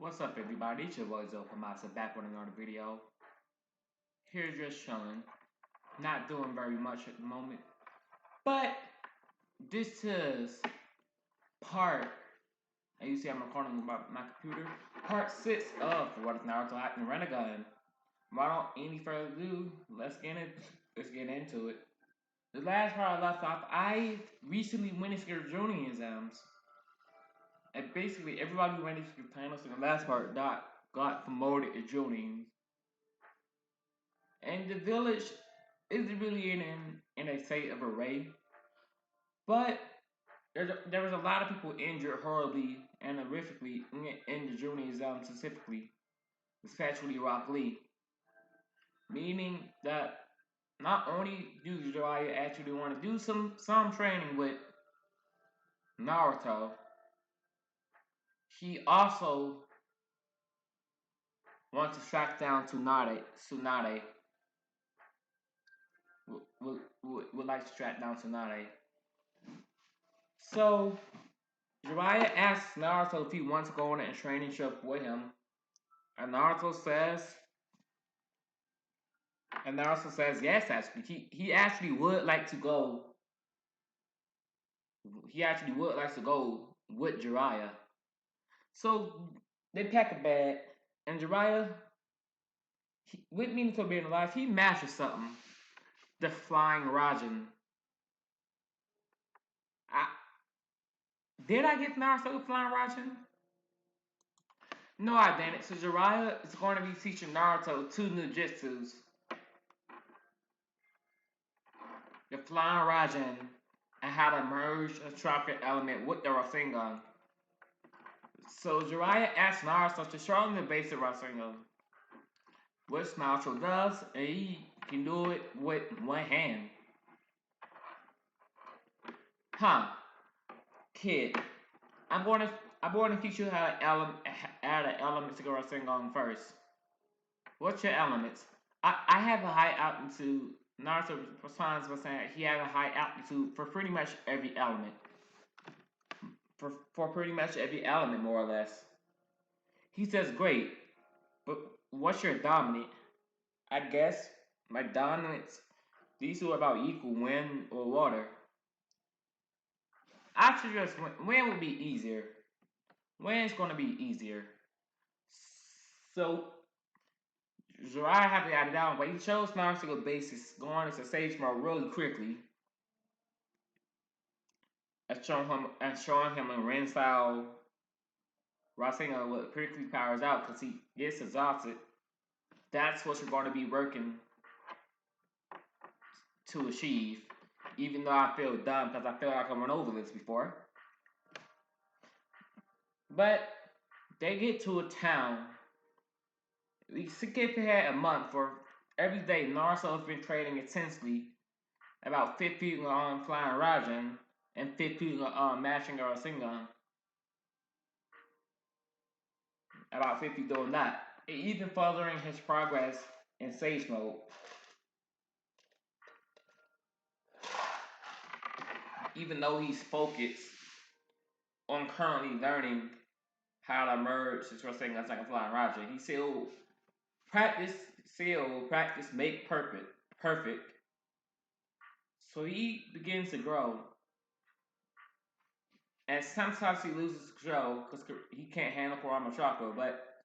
What's up, everybody? It's your boy Zofamasa back with another video. Here's just chilling. Not doing very much at the moment. But this is part, and you see I'm recording about my computer, part 6 of What is Naruto Acting Rinnegan. Without any further ado, let's get into it. The last part I left off, I recently went into your Junin exams. And basically everybody who went into the finals in the last part got promoted to Junin. And the village isn't really in a state of array, but there was a lot of people injured horribly and horrifically in the Junie zone specifically, especially Rock Lee. Meaning that not only do Jiraiya actually want to do some training with Naruto, he also wants to track down Tsunade. Would like to track down Tsunade. So Jiraiya asks Naruto if he wants to go on a training trip with him, and Naruto says yes. Actually, he actually would like to go. He actually would like to go with Jiraiya. So they pack a bag, and Jiraiya, with meaning to being alive, he masters something. The flying Rajan. I, did I get Naruto the flying Rajan? No, I didn't. So Jiraiya is going to be teaching Naruto two new jutsus. The flying Rajan and how to merge a tropical element with the Rasengan. So Jiraiya asks Naruto to show him the basic Rasengan, which Naruto does, and he can do it with one hand. Huh, kid, I'm going to teach you how to add an element to the Rasengan first. What's your elements? I have a high altitude. Naruto responds by saying he has a high altitude for pretty much every element. For pretty much every element, more or less. He says, great, but what's your dominant? I guess my dominance, these two are about equal, wind or water. I suggest wind would be easier. Wind's going to be easier. So, Jiraiya have to add it down, but he chose Naruto basis going into Sage Mode really quickly. And showing him a Ren style Rasengan what quickly powers out because he gets exhausted. That's what you're going to be working to achieve. Even though I feel dumb because I feel like I went over this before. But they get to a town. We skip ahead a month for every day. Naruto has been training intensely about 50 on flying Rajan and 50 on mashing or Rasengan. About 50 doing that. Even furthering his progress in Sage Mode. Even though he's focused on currently learning how to merge his Rasengan as like a flying Raja, he still practice, make perfect. So he begins to grow. And sometimes he loses control because he can't handle Kurama chakra, but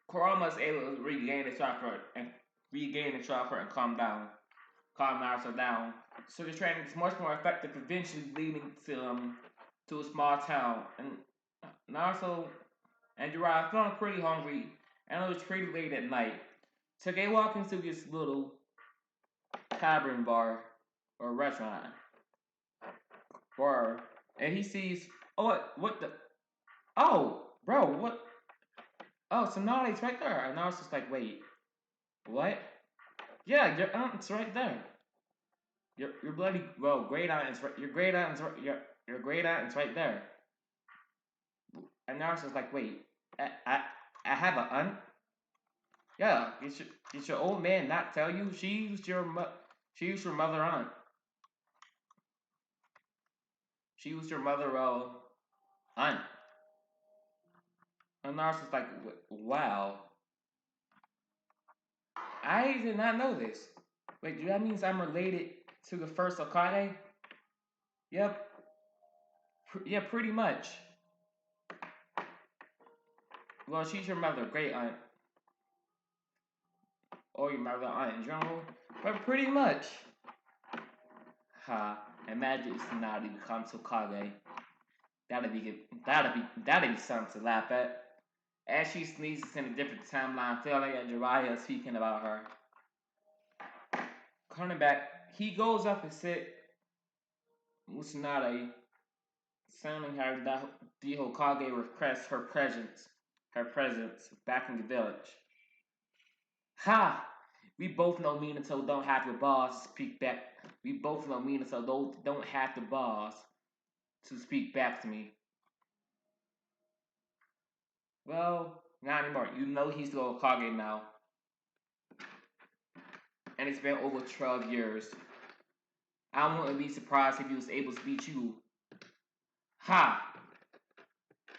Kurama is able to regain the chakra and calm Naruto down. So the training is much more effective, eventually leading to a small town. And Naruto and Jiraiya feeling pretty hungry, and it was pretty late at night. So they walk into this little tavern bar or restaurant bar, and he sees, oh, what the, oh, bro, what? Oh, so now it's right there. And I was just like, wait, what? Yeah, your aunt's right there. Your bloody great aunt is right. Your great aunt is right. Your great aunt is right there. And now it's just like, wait, I have an aunt. Yeah, did your old man not tell you she's your mother aunt? She was your mother aunt. And Naruto's like, wow, I did not know this. Wait, that means I'm related to the first Hokage? Yep. Yeah, pretty much. Well, she's your mother, great aunt, or your mother, aunt in general, but pretty much. Ha! Imagine Tsunade becomes Hokage. That'd be something to laugh at. As she sneezes in a different timeline, feeling like Jiraiya speaking about her. Coming back, he goes up and sit with Tsunade, sounding her that the Hokage requests her presence back in the village. Ha! We both know Minato don't have the balls to speak back. We both know Minato don't have the balls to speak back to me. Well, not anymore. You know he's the Hokage now. And it's been over 12 years. I wouldn't be surprised if he was able to beat you. Ha!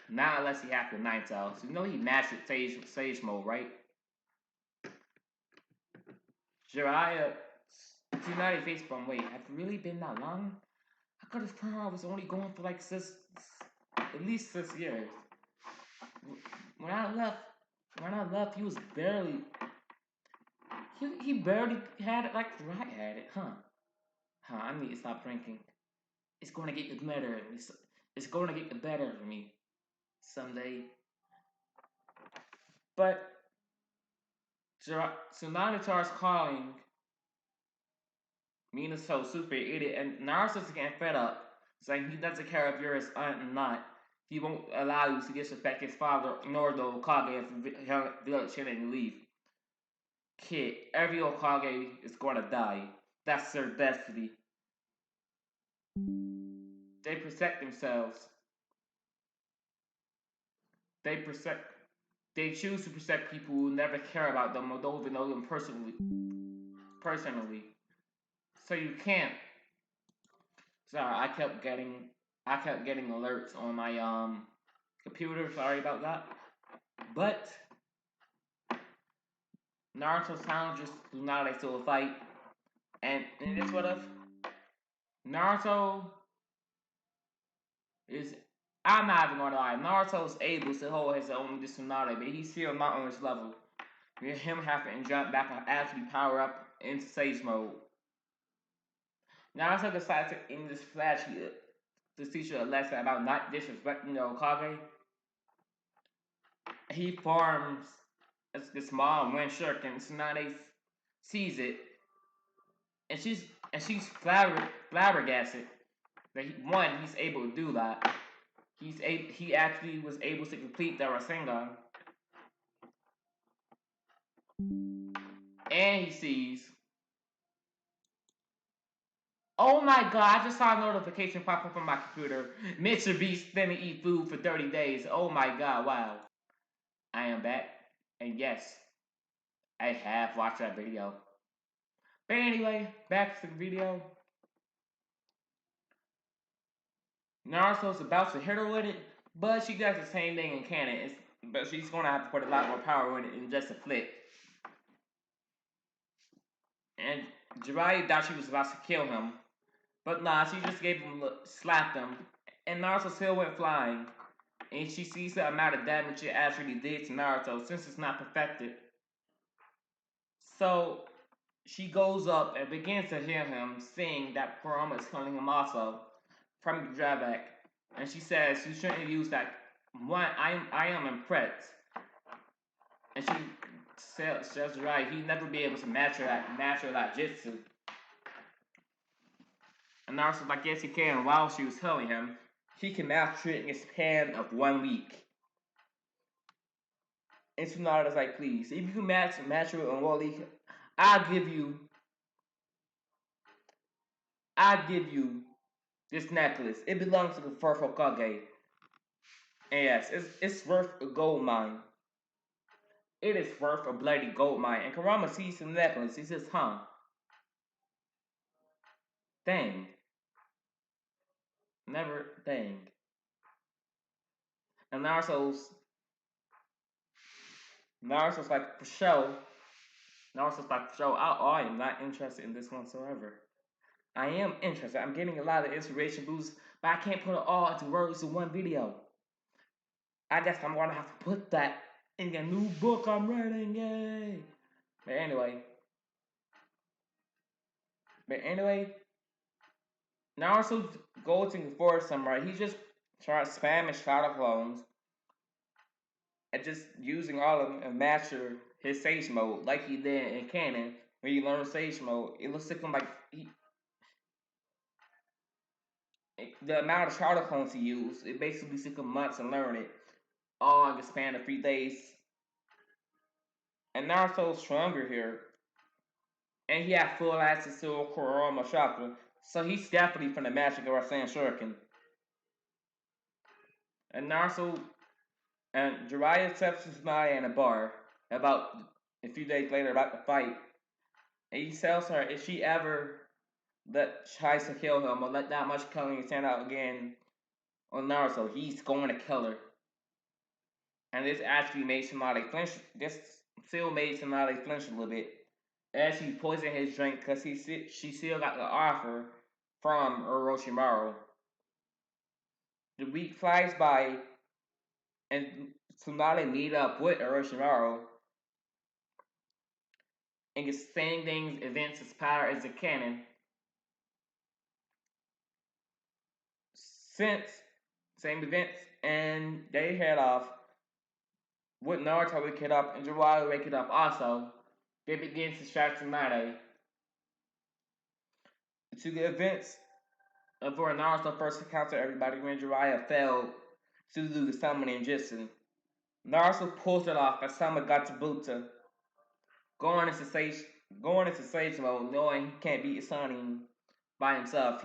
Not unless he has the Ninth Tail. So you know he mastered Sage Mode, right? Jiraiya, Tsunade face from wait, have it really been that long? I could have sworn I was only going for like at least 6 years. When I left, he was barely. He barely had it like I had it, huh? Huh? I need to stop drinking. It's going to get better. It's going to get better for me someday. But Tsunade starts calling Minato super idiot, and Naruto's getting fed up, saying he doesn't care if you're his aunt or not. He won't allow you to disrespect his father nor the Hokage if the village and leave. Kid, every Hokage is going to die. That's their destiny. They protect themselves. They protect. They choose to protect people who never care about them or don't even know them personally. So you can't. Sorry, I kept getting alerts on my computer. Sorry about that. But Naruto challenges Tsunade to a fight, and in this what if Naruto is. I'm not even gonna lie. Naruto's able to hold his own with Tsunade, but he's still not on his level. With him having to jump back and actually power up into Sage Mode. Naruto decides to end this flash to teach her a lesson about not disrespecting the Hokage. He forms a small wind shuriken. Tsunade sees it, and she's flabbergasted that he's able to do that. He actually was able to complete the Rasengan, and he sees. Oh my god! I just saw a notification pop up on my computer. Mr. Beast didn't eat food for 30 days. Oh my god! Wow. I am back, and yes, I have watched that video. But anyway, back to the video. Naruto's about to hit her with it, but she does the same thing in canon. But she's gonna have to put a lot more power in it in just a flick. And Jiraiya thought she was about to kill him, but nah, she just gave him slapped him, and Naruto still went flying. And she sees the amount of damage it actually did to Naruto since it's not perfected. So she goes up and begins to hear him sing that Kurama is killing him also from the drawback. And she says you shouldn't use that. One, I am impressed. And she says right, he'd never be able to master that jitsu. And Naruto's like, yes he can. And while she was telling him, he can master it in a span of 1 week. And Tsunade's like, please, if you can master it in 1 week, I'll give you this necklace. It belongs to the first Hokage. And yes, it's worth a gold mine. It is worth a bloody gold mine. And Kurama sees the necklace. He says, huh. Dang. Never dang. And Naruto's Naruto's like, for sure. Naruto's like, for sure. I am not interested in this whatsoever. I am interested. I'm getting a lot of inspiration boosts, but I can't put it all into words in one video. I guess I'm gonna have to put that in the new book I'm writing. Yay! But anyway, but anyway, Naruto goes to the forest somewhere. He just starts spamming shadow clones and just using all of them and master his Sage mode like he did in canon when you learn Sage mode. It looks like him like the amount of shadow clones he used. It basically took him months to learn it, all in the span of 3 days. And Naruto's stronger here, and he had full access to Kurama chakra, so he's definitely from the magic of our Saiyan Shuriken. And Naruto and Jiraiya accepts Tsunade in a bar about a few days later about the fight, and he tells her if she ever tries to kill him or let that much killing stand out again on Naruto, he's going to kill her. And this actually made Tsunade flinch. This still made Tsunade flinch a little bit as he poisoned his drink because she still got the offer from Orochimaru. The week flies by, and Tsunade meet up with Orochimaru and gets same things, events as power as a canon. Since same events, and they head off with Naruto waking up and Jiraiya waking up also. They begin to distract Tsunade to the events of where Naruto first encountered everybody when Jiraiya failed to do the summoning jutsu. Naruto pulls it off as Sama got to Buta, going into sage mode, knowing he can't beat Isani by himself.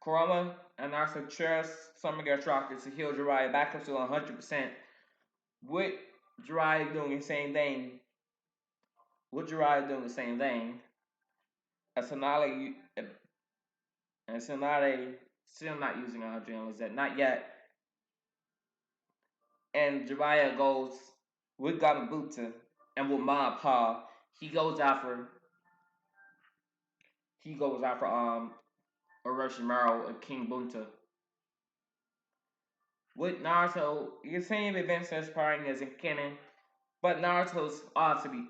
Kurama and Naruto trust summon their chakra to heal Jiraiya back up to 100%. With Jiraiya doing the same thing. As Tsunade still not using 100%, not yet. And Jiraiya goes with Gamabuta and with Ma Pa. He goes after Orochimaru and King Bunta. With Naruto, the same events transpiring as in canon, but Naruto's odds to be,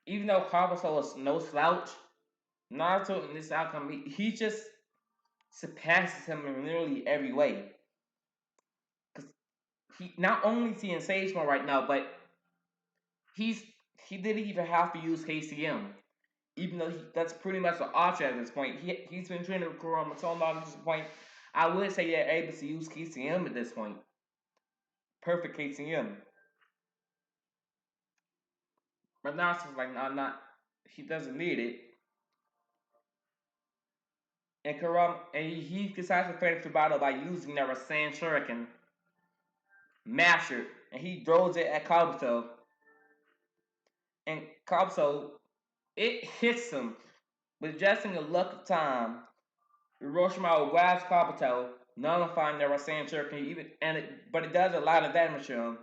even though Kabuto is no slouch, Naruto in this outcome, he just surpasses him in literally every way. Because he not only is he in Sage Mode right now, but he didn't even have to use KCM. Even though that's pretty much an option at this point. He's been training with Kurama so long at this point. I would say they're able to use KCM at this point. Perfect KCM. But Naruto's like, no, not. He doesn't need it. And he decides to finish the battle by using the Rasen Shuriken. Mastered. And he throws it at Kabuto. And Kabuto, it hits him. But just in the luck of time, Orochimaru grabs Kabuto, nullifying the Rasen Shuriken, but it does a lot of damage to him.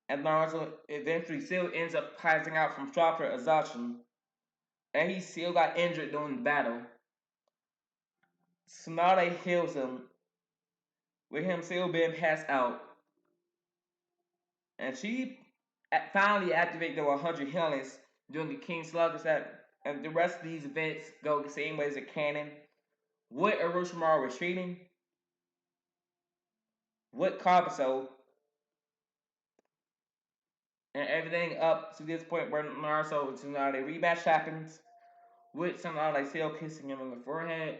And Naruto eventually still ends up passing out from chakra exhaustion. And he still got injured during the battle. Tsunade heals him, with him still being passed out. And she finally activated the 100 healings during the King Slugger set. And the rest of these events go the same way as the canon. With Orochimaru retreating, with Kabuto, and everything up to this point where Naruto and Tsunade rematch happens, with Tsunade still kissing him on the forehead,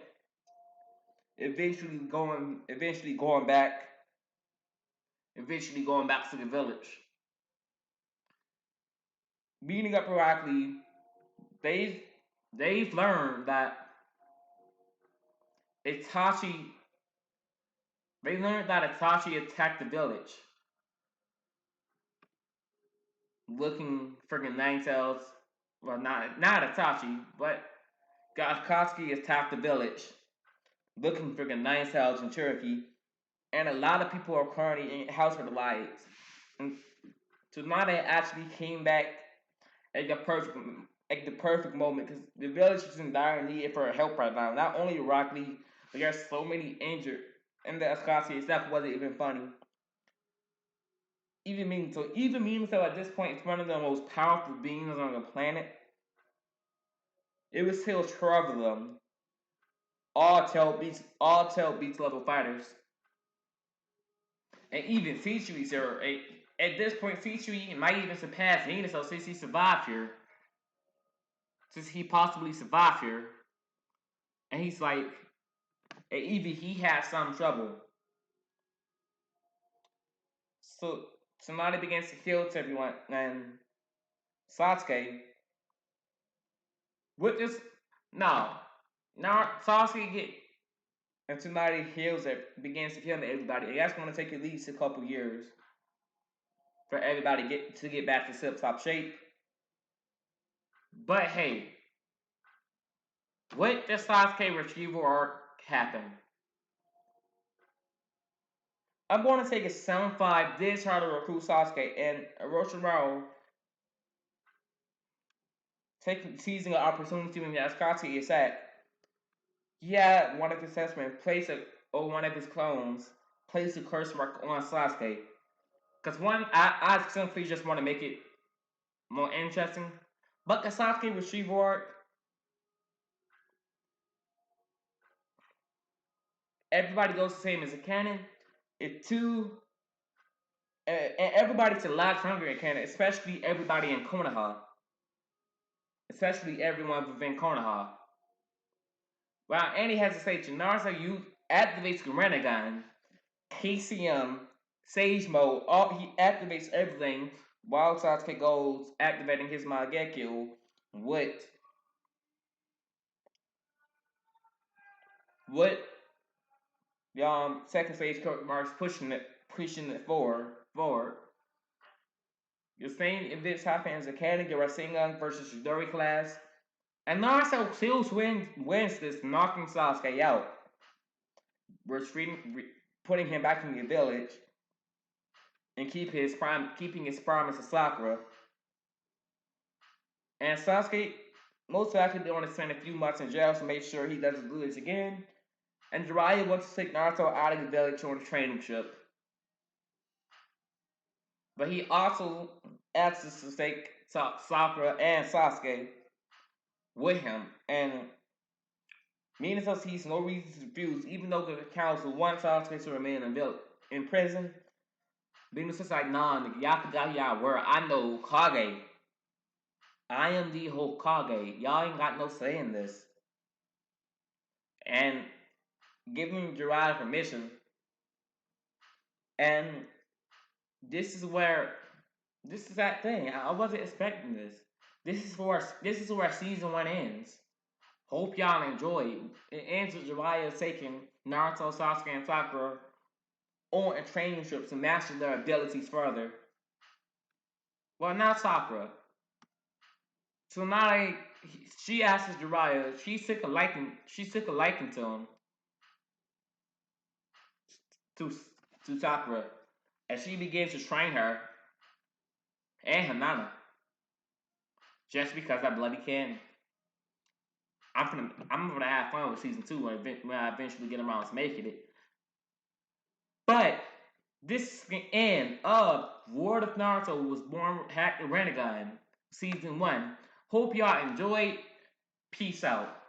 eventually going back to the village. Meeting up periodically, they've learned that Itachi attacked the village looking for the Nine Tails. Well, not Itachi, but Akatsuki attacked the village looking for the Nine Tails in Cherokee, and a lot of people are currently in House of the Lights. And Tsunade actually came back at the perfect moment because the village is in dire need for help right now. Not only Rock Lee, but there's so many injured, and the Ascasi itself wasn't even funny. Even meaning so at this point, it's one of the most powerful beings on the planet. It was still 12 of them, all tail beats level fighters, and even Sichui, sir. At this point, Sichui might even surpass Minato since he survived here, since he possibly survived here, and he's like, and even he had some trouble. So Tsunade begins to heal to everyone, and Sasuke with this now Sasuke get and Tsunade heals it begins to heal everybody. And that's going to take at least a couple years for everybody to get back to tip-top shape. But hey, what the Sasuke retrieval arc happen? I'm going to take a 7-5 did try to recruit Sasuke, and Orochimaru seizing an opportunity when Sasuke is at. He had one of his henchmen or one of his clones place a curse mark on Sasuke. Because I simply just want to make it more interesting. But the Sasuke retrieval arc, everybody goes the same as a canon. It too, and everybody's a lot stronger in canon, especially everybody in Konoha. Especially everyone within Konoha. While Annie has to say, Naruto activates the Rinnegan, KCM, Sage Mode, he activates everything while Sasuke goes activating his Mangekyo with second stage marks pushing it forward. The same events happen as a category Rasengan versus Chidori class. And Naruto still wins this, knocking Sasuke out. Putting him back in the village and keeping his promise to Sakura. And Sasuke most likely going to spend a few months in jail to make sure he doesn't do this again. And Jiraiya wants to take Naruto out of the village on a training trip. But he also asks us to take Sakura and Sasuke with him. And Minato sees no reason to refuse, even though the council wants Sasuke to remain in prison. Minato's like, nah, nigga, y'all forgot y'all word. I know Kage. I am the Hokage. Y'all ain't got no say in this. And giving Jiraiya permission. And this is that thing. I wasn't expecting this. This is where season 1 ends. Hope y'all enjoy. It ends with Jiraiya taking Naruto, Sasuke, and Sakura on a training trip to master their abilities further. Well, not Sakura. So now she asks Jiraiya. She took a liking to him, to Sakura, and she begins to train her and Hanana just because I bloody can. I'm gonna have fun with season 2 when I eventually get around to making it. But this is the end of World of Naruto was born hacked Rinnegan season 1. Hope y'all enjoyed. Peace out.